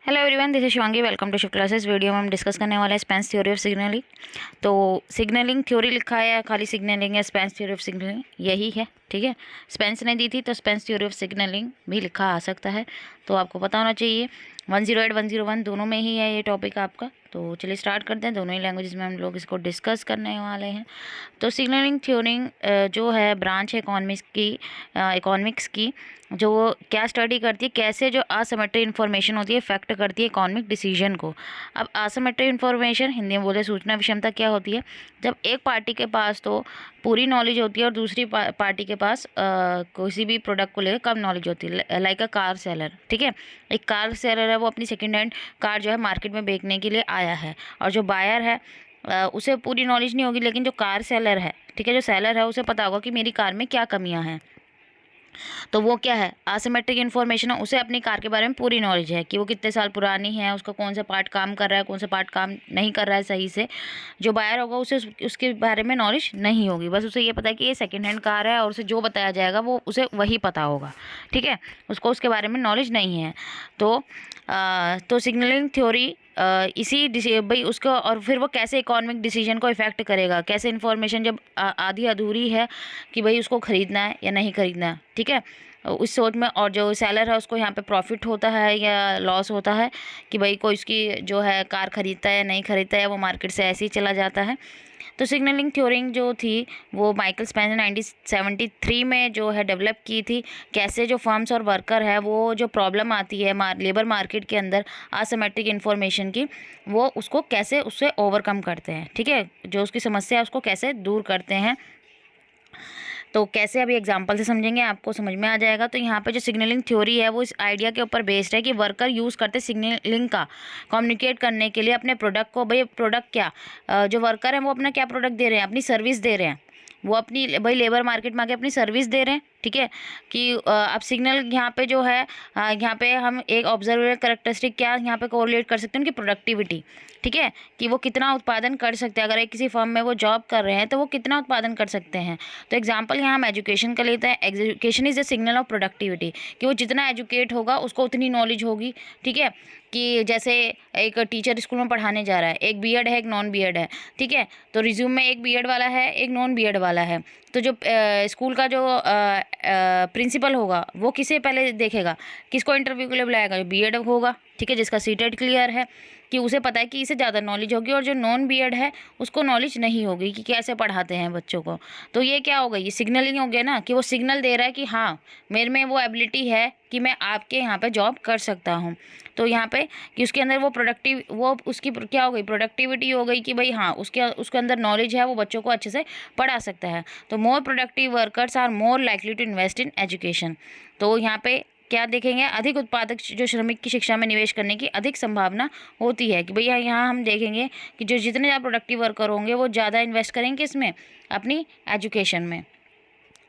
Hello everyone, this is Shivangi. Welcome to Shiv classes. Video में हम discuss करने वाले हैं स्पेंस थ्योरी ऑफ सिग्नलिंग। तो सिग्नलिंग थ्योरी लिखा है या खाली सिग्नलिंग है, स्पेंस थ्योरी ऑफ सिग्नलिंग यही है। ठीक है, स्पेंस ने दी थी तो स्पेंस थ्योरी ऑफ सिग्नलिंग भी लिखा आ सकता है, तो आपको पता होना चाहिए। 108 101 दोनों में ही है ये टॉपिक आपका। तो चलिए स्टार्ट करते हैं। दोनों ही लैंग्वेजेस में हम लोग इसको डिस्कस करने वाले हैं। तो सिग्नलिंग थ्योरी जो है ब्रांच है इकोनॉमिक्स की, जो वो क्या स्टडी करती है, कैसे जो असिमेट्रिक इन्फॉर्मेशन होती है इफेक्ट करती है इकोनॉमिक डिसीजन को। अब असिमेट्रिक इन्फॉर्मेशन हिंदी में बोले सूचना विषमता क्या होती है, जब एक पार्टी के पास तो पूरी नॉलेज होती है और दूसरी पार्टी के पास किसी भी प्रोडक्ट को लेकर कम नॉलेज होती है। Like a car seller. ठीक है, एक कार सेलर है, वो अपनी सेकेंड हैंड कार जो है मार्केट में बेचने के लिए आया है, और जो बायर है उसे पूरी नॉलेज नहीं होगी, लेकिन जो कार सेलर है, ठीक है, जो सेलर है उसे पता होगा कि मेरी कार में क्या कमियां हैं। तो वो क्या है, असिमेट्रिक इन्फॉर्मेशन है। उसे अपनी कार के बारे में पूरी नॉलेज है कि वो कितने साल पुरानी है, उसका कौन सा पार्ट काम कर रहा है, कौन सा पार्ट काम नहीं कर रहा है सही से। जो बायर होगा उसे उसके बारे में नॉलेज नहीं होगी, बस उसे ये पता है कि ये सेकेंड हैंड कार है, और उसे जो बताया जाएगा वो उसे वही पता होगा। ठीक है, उसको उसके बारे में नॉलेज नहीं है। तो सिग्नलिंग थ्योरी भाई उसको, और फिर वो कैसे इकोनॉमिक डिसीजन को इफेक्ट करेगा, कैसे इन्फॉर्मेशन जब आधी अधूरी है कि भाई उसको ख़रीदना है या नहीं ख़रीदना है। ठीक है, उस सोच में, और जो सेलर है उसको यहाँ पे प्रॉफिट होता है या लॉस होता है कि भाई कोई उसकी जो है कार ख़रीदता है या नहीं ख़रीदता है, वो मार्केट से ऐसे ही चला जाता है। तो सिग्नलिंग थ्योरी जो थी वो माइकल स्पेंसर ने 1973 में जो है डेवलप की थी। कैसे जो फर्म्स और वर्कर है, वो जो प्रॉब्लम आती है लेबर मार्केट के अंदर असिमेट्रिक इन्फॉर्मेशन की, वो उसको कैसे उससे ओवरकम करते हैं। ठीक है, जो उसकी समस्या है उसको कैसे दूर करते हैं। तो कैसे, अभी एग्जांपल से समझेंगे, आपको समझ में आ जाएगा। तो यहाँ पे जो सिग्नलिंग थ्योरी है वो इस आइडिया के ऊपर बेस्ड है कि वर्कर यूज़ करते सिग्नलिंग का कम्युनिकेट करने के लिए अपने प्रोडक्ट को। भाई प्रोडक्ट क्या, जो वर्कर हैं वो अपना क्या प्रोडक्ट दे रहे हैं, अपनी सर्विस दे रहे हैं। वो अपनी भाई लेबर मार्केट में आके अपनी सर्विस दे रहे हैं। ठीक है, कि अब सिग्नल यहाँ पे जो है, यहाँ पे हम एक ऑब्जर्वेबल कैरेक्टरिस्टिक क्या यहाँ पे कोरिलेट कर सकते हैं, उनकी प्रोडक्टिविटी। ठीक है, कि वो कितना उत्पादन कर सकते हैं। अगर एक किसी फर्म में वो जॉब कर रहे हैं तो वो कितना उत्पादन कर सकते हैं। तो एग्जांपल यहाँ हम एजुकेशन का लेते हैं। Education is the signal of productivity, कि वो जितना एजुकेट होगा उसको उतनी नॉलेज होगी। ठीक है, कि जैसे एक टीचर स्कूल में पढ़ाने जा रहा है, एक बीएड है एक नॉन बीएड है। ठीक है, तो रिज्यूम में एक बीएड वाला है एक नॉन बीएड वाला है। तो जो स्कूल का जो प्रिंसिपल होगा वो किसे पहले देखेगा, किसको इंटरव्यू के लिए बुलाएगा, जो बीएड होगा। ठीक है, जिसका सीटेट क्लियर है, कि उसे पता है कि इसे ज़्यादा नॉलेज होगी, और जो नॉन बीएड है उसको नॉलेज नहीं होगी कि कैसे पढ़ाते हैं बच्चों को। तो ये क्या होगा, ये सिग्नलिंग हो गया ना, कि वो सिग्नल दे रहा है कि हाँ मेरे में वो एबिलिटी है कि मैं आपके यहाँ पे जॉब कर सकता हूँ। तो यहाँ पे कि उसके अंदर वो उसकी क्या हो गई, प्रोडक्टिविटी हो गई, कि भाई हाँ उसके अंदर नॉलेज है, वो बच्चों को अच्छे से पढ़ा सकता है। तो more productive workers are more likely to invest in education. तो यहाँ पे क्या देखेंगे, अधिक उत्पादक जो श्रमिक की शिक्षा में निवेश करने की अधिक संभावना होती है। कि भैया यहाँ हम देखेंगे कि जो जितने ज़्यादा प्रोडक्टिव वर्कर होंगे वो ज़्यादा इन्वेस्ट करेंगे इसमें, अपनी एजुकेशन में।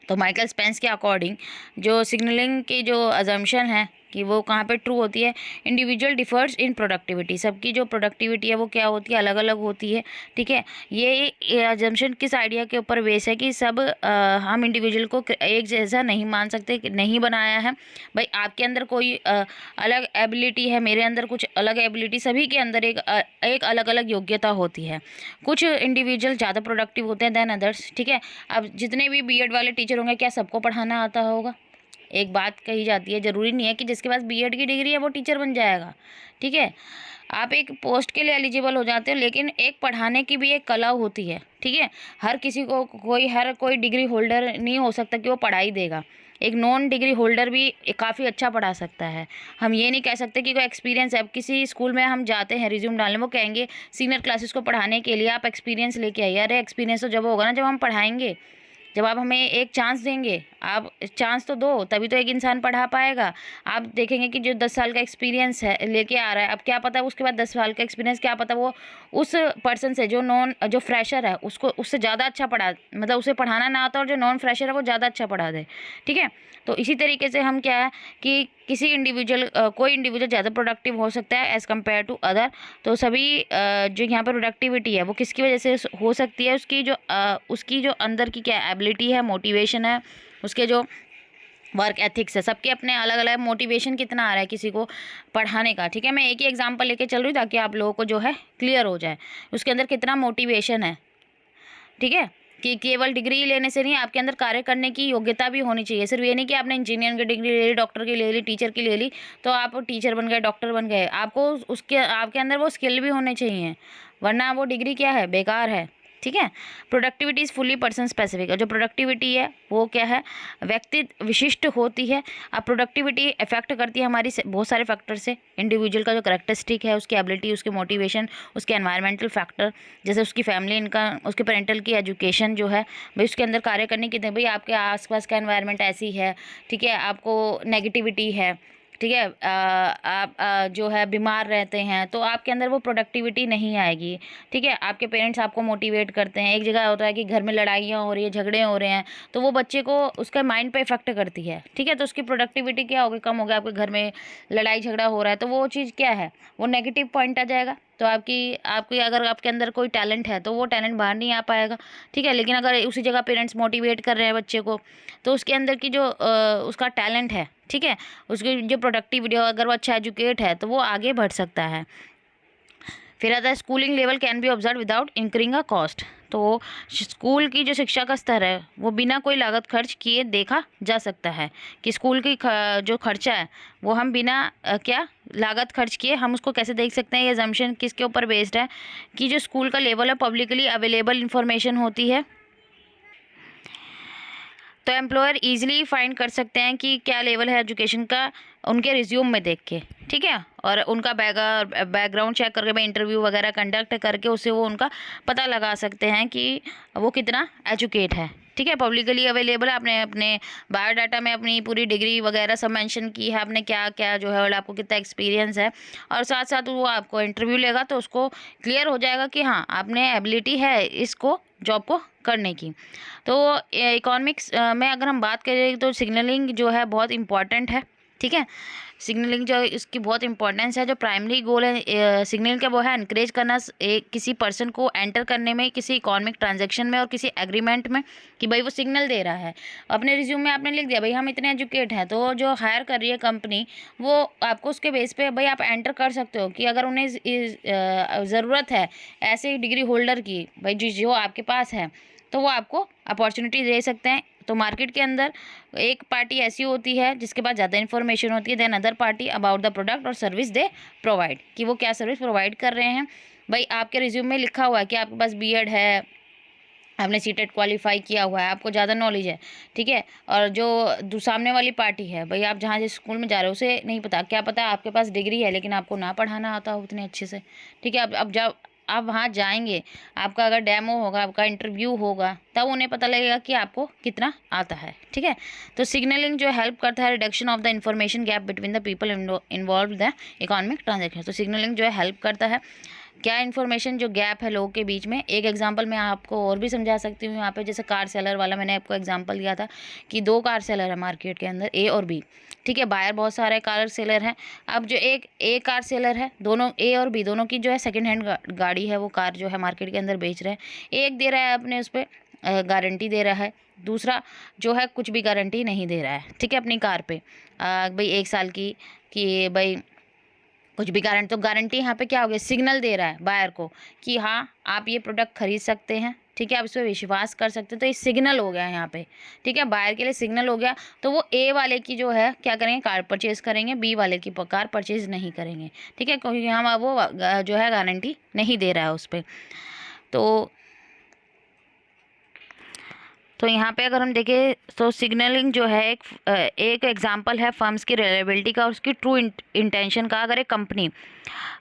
तो माइकल स्पेंस के अकॉर्डिंग जो सिग्नलिंग की जो अजम्पशन है कि वो कहाँ पे ट्रू होती है, इंडिविजुअल डिफर्स इन प्रोडक्टिविटी। सबकी जो प्रोडक्टिविटी है वो क्या होती है, अलग अलग होती है। ठीक है, ये अजम्पशन किस आइडिया के ऊपर बेस है कि सब हम इंडिविजुअल को एक जैसा नहीं मान सकते, नहीं बनाया है। भाई आपके अंदर कोई अलग एबिलिटी है, मेरे अंदर कुछ अलग एबिलिटी, सभी के अंदर एक अलग अलग योग्यता होती है। कुछ इंडिविजुअल ज़्यादा प्रोडक्टिव होते हैं दैन अदर्स। ठीक है, अब जितने भी बीएड वाले टीचर होंगे, क्या सबको पढ़ाना आता होगा? एक बात कही जाती है, ज़रूरी नहीं है कि जिसके पास बीएड की डिग्री है वो टीचर बन जाएगा। ठीक है, आप एक पोस्ट के लिए एलिजिबल हो जाते हो, लेकिन एक पढ़ाने की भी एक कला होती है। ठीक है, हर किसी को हर कोई डिग्री होल्डर नहीं हो सकता कि वो पढ़ाई देगा। एक नॉन डिग्री होल्डर भी काफ़ी अच्छा पढ़ा सकता है। हम ये नहीं कह सकते कि कोई एक्सपीरियंस है। अब किसी स्कूल में हम जाते हैं रिज्यूम डालने, वो कहेंगे सीनियर क्लासेस को पढ़ाने के लिए आप एक्सपीरियंस लेके आइए। अरे एक्सपीरियंस तो जब होगा ना जब हम पढ़ाएंगे, जब आप हमें एक चांस देंगे। आप चांस तो दो, तभी तो एक इंसान पढ़ा पाएगा। आप देखेंगे कि जो 10 साल का एक्सपीरियंस है लेके आ रहा है, अब क्या पता उसके बाद 10 साल का एक्सपीरियंस, क्या पता वो उस पर्सन से जो फ्रेशर है उसको उससे ज़्यादा अच्छा पढ़ा, मतलब उसे पढ़ाना ना आता, और जो नॉन फ्रेशर है वो ज़्यादा अच्छा पढ़ा दे। ठीक है, तो इसी तरीके से हम क्या है कि कोई इंडिविजुअल ज़्यादा प्रोडक्टिव हो सकता है एज़ कम्पेयर टू अदर। तो सभी जो यहाँ पर प्रोडक्टिविटी है वो किसकी वजह से हो सकती है, उसकी जो अंदर की क्या एबिलिटी है, मोटिवेशन है, उसके जो वर्क एथिक्स है, सबके अपने अलग अलग मोटिवेशन कितना आ रहा है किसी को पढ़ाने का, ठीक है। मैं एक ही एग्जांपल लेके चल रही हूँ ताकि आप लोगों को जो है क्लियर हो जाए उसके अंदर कितना मोटिवेशन है, ठीक है। कि केवल डिग्री लेने से नहीं, आपके अंदर कार्य करने की योग्यता भी होनी चाहिए। सिर्फ ये नहीं कि आपने इंजीनियर की डिग्री ले ली, डॉक्टर की ले ली, टीचर की ले ली तो आप टीचर बन गए, डॉक्टर बन गए। आपको उसके आपके अंदर वो स्किल भी होने चाहिए, वरना वो डिग्री क्या है, बेकार है, ठीक है। Productivity is fully person specific है। जो प्रोडक्टिविटी है वो क्या है, व्यक्ति विशिष्ट होती है। अब प्रोडक्टिविटी इफेक्ट करती है हमारी बहुत सारे फैक्टर से। इंडिविजुअल का जो करेक्टरिस्टिक है, उसकी एबिलिटी, उसके मोटिवेशन, उसके एनवायरमेंटल फैक्टर, जैसे उसकी फैमिली इनकम, उसके पेरेंटल की एजुकेशन जो है भाई, उसके अंदर कार्य करने की भाई आपके आसपास का एनवायरनमेंट ऐसी है, ठीक है, आपको नेगेटिविटी है, ठीक है, आप जो है बीमार रहते हैं तो आपके अंदर वो प्रोडक्टिविटी नहीं आएगी, ठीक है। आपके पेरेंट्स आपको मोटिवेट करते हैं। एक जगह होता है कि घर में लड़ाइयाँ हो रही है, झगड़े हो रहे हैं, तो वो बच्चे को उसका माइंड पे इफेक्ट करती है, ठीक है। तो उसकी प्रोडक्टिविटी क्या होगी, कम हो गया। आपके घर में लड़ाई झगड़ा हो रहा है तो वो चीज़ क्या है, वो नेगेटिव पॉइंट आ जाएगा। तो आपकी आपकी अगर आपके अंदर कोई टैलेंट है तो वो टैलेंट बाहर नहीं आ पाएगा, ठीक है। लेकिन अगर उसी जगह पेरेंट्स मोटिवेट कर रहे हैं बच्चे को, तो उसके अंदर की जो उसका टैलेंट है, ठीक है, उसकी जो प्रोडक्टिविटी, अगर वो अच्छा एजुकेट है तो वो आगे बढ़ सकता है। फिर आता है schooling level can be observe without incurring a cost. तो स्कूल की जो शिक्षा का स्तर है वो बिना कोई लागत खर्च किए देखा जा सकता है, कि स्कूल की जो खर्चा है वो हम बिना क्या लागत खर्च किए हम उसको कैसे देख सकते हैं। ये अजम्पशन किसके ऊपर बेस्ड है, कि जो स्कूल का लेवल है पब्लिकली अवेलेबल इंफॉर्मेशन होती है, तो एम्प्लॉयर इजीली फाइंड कर सकते हैं कि क्या लेवल है एजुकेशन का उनके रिज्यूम में देख के, ठीक है। और उनका बैकग्राउंड चेक करके, मैं इंटरव्यू वगैरह कंडक्ट करके उससे वो उनका पता लगा सकते हैं कि वो कितना एजुकेट है, ठीक है। पब्लिकली अवेलेबल है। आपने अपने बायोडाटा में अपनी पूरी डिग्री वगैरह सब मेंशन की है, आपने क्या क्या जो है और आपको कितना एक्सपीरियंस है, और साथ साथ वो आपको इंटरव्यू लेगा तो उसको क्लियर हो जाएगा कि हाँ आपने एबिलिटी है इसको जॉब को करने की। तो इकोनॉमिक्स में अगर हम बात करें तो सिग्नलिंग जो है बहुत इंपॉर्टेंट है, ठीक है। सिग्नलिंग जो है इसकी बहुत इंपॉर्टेंस है। जो प्राइमरी गोल है सिग्नलिंग का वो है एनकरेज करना किसी पर्सन को एंटर करने में किसी इकोनॉमिक ट्रांजैक्शन में और किसी एग्रीमेंट में, कि भाई वो सिग्नल दे रहा है। अपने रिज्यूम में आपने लिख दिया भाई हम इतने एजुकेट हैं, तो जो हायर कर रही है कंपनी वो आपको उसके बेस पे भाई आप एंटर कर सकते हो कि अगर उन्हें ज़रूरत है ऐसे डिग्री होल्डर की भाई जो आपके पास है, तो वो आपको अपॉर्चुनिटी दे सकते हैं। तो मार्केट के अंदर एक पार्टी ऐसी होती है जिसके पास ज़्यादा इन्फॉर्मेशन होती है than other party about the product और सर्विस दे प्रोवाइड, कि वो क्या सर्विस प्रोवाइड कर रहे हैं। भाई आपके रिज्यूम में लिखा हुआ है कि आपके पास बीएड है, आपने सीटेट क्वालिफाई किया हुआ है, आपको ज़्यादा नॉलेज है, ठीक है। और जो सामने वाली पार्टी है भाई, आप जहाँ जिस स्कूल में जा रहे हो उसे नहीं पता, क्या पता आपके पास डिग्री है लेकिन आपको ना पढ़ाना आता हो उतने अच्छे से, ठीक है। अब जब आप वहाँ जाएंगे, आपका अगर डेमो होगा, आपका इंटरव्यू होगा, तब उन्हें पता लगेगा कि आपको कितना आता है, ठीक है। तो सिग्नलिंग जो हेल्प करता है reduction of the information gap between the people involve the economic transaction. तो सिग्नलिंग जो है हेल्प करता है क्या इन्फॉर्मेशन जो गैप है लोगों के बीच में। एक एग्जांपल मैं आपको और भी समझा सकती हूँ यहाँ पे, जैसे कार सेलर वाला मैंने आपको एग्जांपल दिया था कि दो कार सेलर है मार्केट के अंदर, ए और बी, ठीक है। बायर बहुत सारे कार सेलर हैं। अब जो एक ए कार सेलर है, दोनों ए और बी दोनों की जो है सेकेंड हैंड गाड़ी है, वो कार जो है मार्केट के अंदर बेच रहे हैं। एक दे रहा है अपने उस पर गारंटी दे रहा है, दूसरा जो है कुछ भी गारंटी नहीं दे रहा है, ठीक है, अपनी कार पे भाई 1 साल की, कि भाई कुछ भी गारंटी। तो गारंटी यहाँ पे क्या हो गया, सिग्नल दे रहा है बायर को कि हाँ आप ये प्रोडक्ट खरीद सकते हैं, ठीक है, आप इस पर विश्वास कर सकते हैं। तो ये सिग्नल हो गया यहाँ पे, ठीक है, बायर के लिए सिग्नल हो गया। तो वो ए वाले की जो है क्या करेंगे, कार परचेज़ करेंगे, बी वाले की कार परचेज़ नहीं करेंगे, ठीक है, क्योंकि हम वो जो है गारंटी नहीं दे रहा है उस पर। तो यहाँ पे अगर हम देखें तो सिग्नलिंग जो है एक एग्जांपल है फर्म्स की रिलायबिलिटी का और उसकी ट्रू इंटेंशन का। अगर एक कंपनी,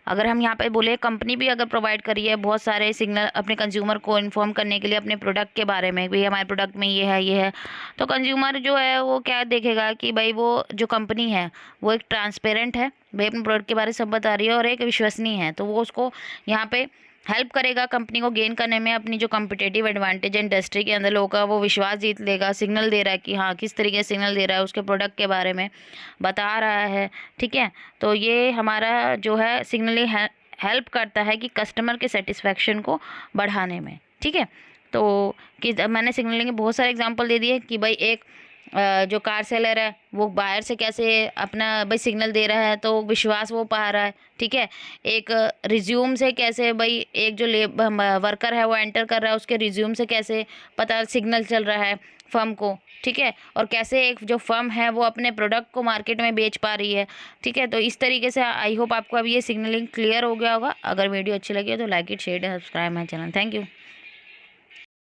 अगर हम यहाँ पे बोले कंपनी भी अगर प्रोवाइड करी है बहुत सारे सिग्नल अपने कंज्यूमर को इन्फॉर्म करने के लिए अपने प्रोडक्ट के बारे में, भाई हमारे प्रोडक्ट में ये है, तो कंज्यूमर जो है वो क्या देखेगा कि भाई वो जो कंपनी है वो एक ट्रांसपेरेंट है, भाई अपने प्रोडक्ट के बारे में सब बता रही है और एक विश्वसनीय है। तो वो उसको यहाँ पे हेल्प करेगा कंपनी को गेन करने में, अपनी जो कम्पिटेटिव एडवांटेज है इंडस्ट्री के अंदर लोगों का वो विश्वास जीत लेगा। सिग्नल दे रहा है कि हाँ किस तरीके से सिग्नल दे रहा है, उसके प्रोडक्ट के बारे में बता रहा है, ठीक है। तो ये हमारा जो है सिग्नलिंग हेल्प करता है कि कस्टमर के सेटिस्फेक्शन को बढ़ाने में, ठीक है। तो कि मैंने सिग्नलिंग के बहुत सारे एग्जांपल दे दिए कि भाई एक जो कार सेलर है वो बायर से कैसे अपना भाई सिग्नल दे रहा है तो विश्वास वो पा रहा है, ठीक है। एक रिज्यूम से कैसे भाई एक जो वर्कर है वो एंटर कर रहा है उसके रिज्यूम से कैसे पता सिग्नल चल रहा है फर्म को, ठीक है। और कैसे एक जो फर्म है वो अपने प्रोडक्ट को मार्केट में बेच पा रही है, ठीक है। तो इस तरीके से आई होप आपको अब ये सिग्नलिंग क्लियर हो गया होगा। अगर वीडियो अच्छी लगी हो तो like it, share and subscribe my channel. Thank you.